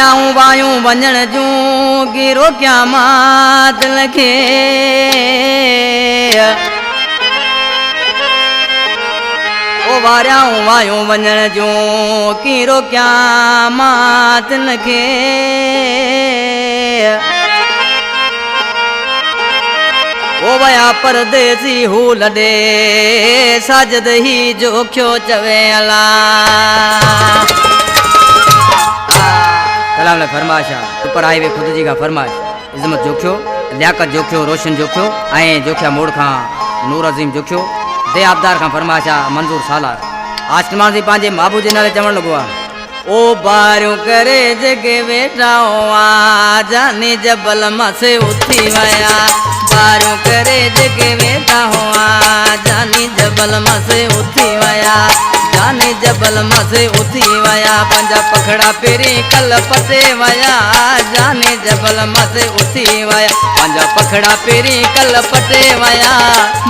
वारियाऊं वायूं वञण जूं गिरो क्या मात लखे ओ वारियाऊं वायूं वञण जूं गिरो क्या मात लखे ओ वया परदेसी हू लॾे साजद ही जोख्यो चवे अला कलाम ने फरमाशा ऊपर आई वे खुद जी का फरमाश इज़्ज़त जोख्यो लियाकत जोख्यो रोशन जोख्यो ऐं जोख्या मोड़ खां नूर अज़ीम जोख्यो दे आबदार खां फरमाशा मंजूर सालार आसमान जी पंहिंजे महबूब जे नाले चवण लॻो आहे ओ बारियूं करे जगे वेठा हुआ जाने जबल मसे उथी वया बारियूं करे जगे वेठा हुआ जानी जबल मसे उथी वया जानी जबल मसे उथी वया पंजा पखड़ा पेरी कल पते वया जानी जबल मसे उथी वया पंजा पखड़ा पेरी कल पटे वया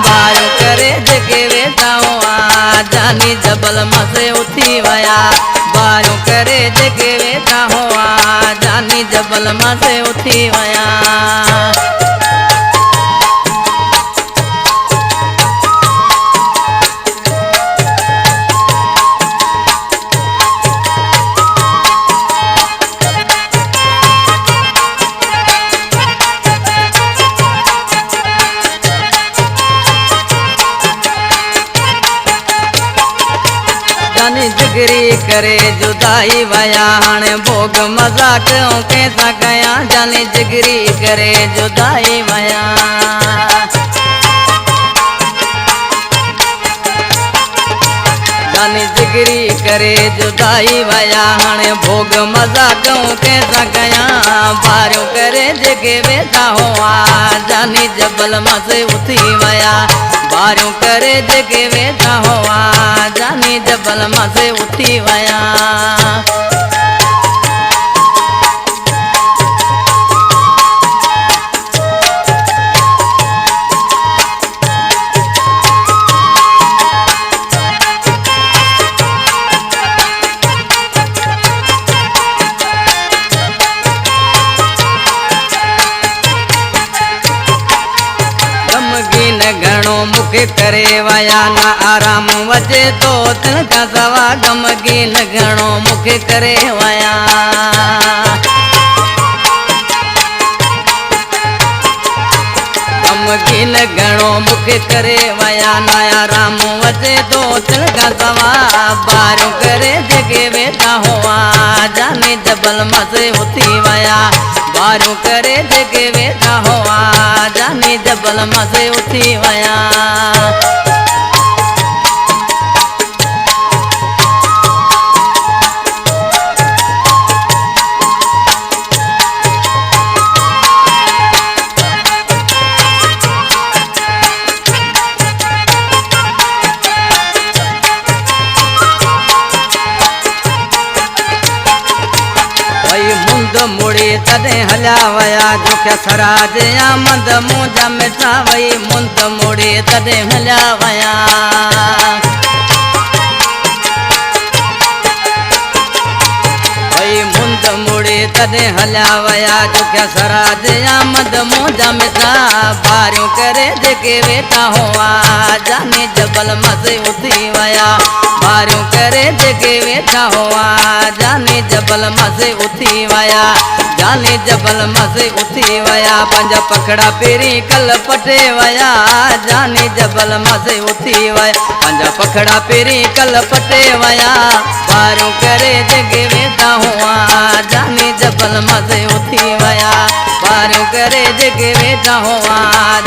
बारियूं करे जगे वेठा हुआ जानी जबल मसे उथी वया बारियूं करे जगे वेठा हुआ जानी जबल मसे उथी वया जानी जिगरी करे जुदाई वया हाणे भोग मजाक कैसा कया जानी जिगरी करे जुदाई वया जानी जिगरी करे जुदाई वया हाणे भोग मजाक कैसा कया बारियों करे जगे वेठा हुआ जानी जबल मसे उथी वया बारियों करे जगे वेठा हुआ जानी जबल मसे उठी वया घणो मुखे करे वया ना आराम वजे तो तिनका सवा गमगीन घणो मुखे करे वया गमगीन घणो मुखे करे वया ना आराम वजे तो तिनका सवा बारियों करे जगे वेठा हुआ जाने जबल मसे उथी वया बारियों करे जगे वेठा हुआ जाने जबल मसे उथी वया मुड़ी तदे हल्या वया जोख्या सराज आमद मुंजा मिठा वई मुंद मुड़ी तदे हल्या वया वई मुंद मुड़ी तदे हल्या वया जोख्या सराज आमद मुंजा मिठा बारियों करे जगे वेठा हुआ जाने जबल मसे उथी वया बारियों करे जगे वेठा हुआ जाने जबल मसे उथी वया जाने जबल मसे उथी वया पंजा पखड़ा पेरी कल पटे वया जाने जबल मसे उथी वया पंजा पखड़ा पेरी कल पटे वया बारियों करे जगे वेठा हुआ जाने जबल मसे उथी वया बारियों करे जगे वेठा हुआ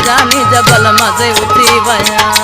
जाने जबल मसे उथी वया।